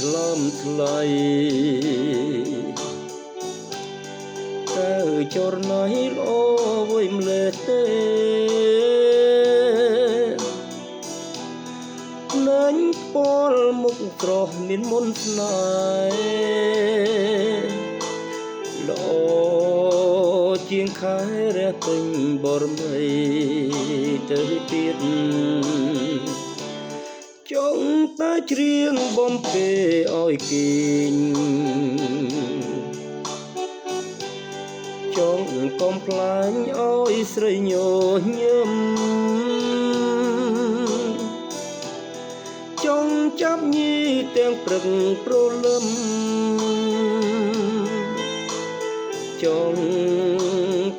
ឆ្លំថ្លៃតើចរណៃល្អវិញម្លេះទេលែងពលមុខស្រស់មានមុនស្នេហ៍ល្អជាងខែរះពេញបរមីទៅទៀតចង់តែច្រៀងបំពេឲ្យគេងចង់កុំខ្លាញ់ឲ្យស្រីញញឹមចង់ចាប់ញីទាំងព្រឹកព្រលឹមចង់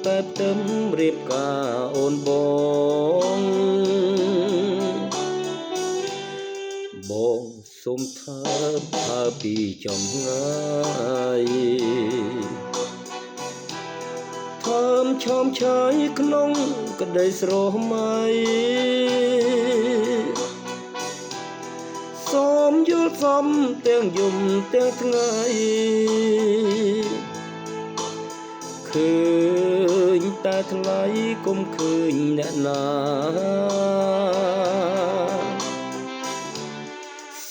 តែផ្ទឹមរៀបការអូនបងសុំថាពីចំងាយថើមឆោមឆាយក្នុងក្តីស្រមៃសូមយល់សំទាំងយំទាំងថ្ងៃឃើញតែថ្លៃគុំឃើញអ្នកណា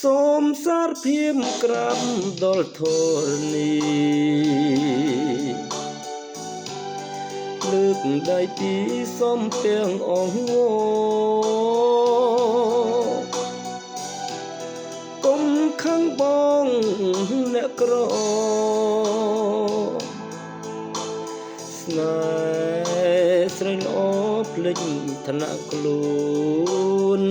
សូមសារភាពក្រាបដល់ធរណីលើកដៃពីសូមទាំងអងកុំខឹងបងអ្នកក្រស្នេហ៍ស្រីល្អភ្លេចឋានៈខ្លួន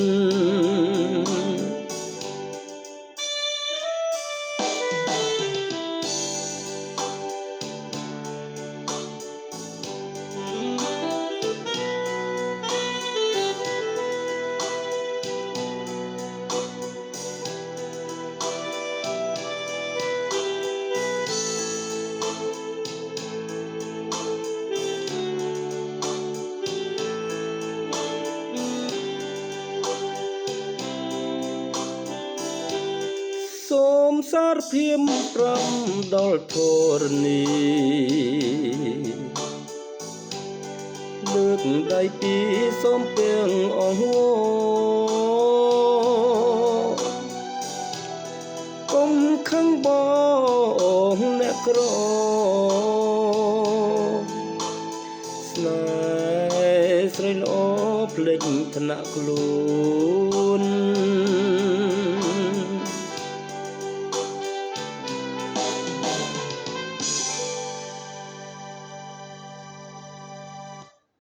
សូមសារភាពប្រាំដល់ធរណីលើកដៃពីសូមទាំងអងកុំខឹងបងអ្នកក្រស្នេហ៍ស្រីល្អភ្លេចឋានៈខ្លួន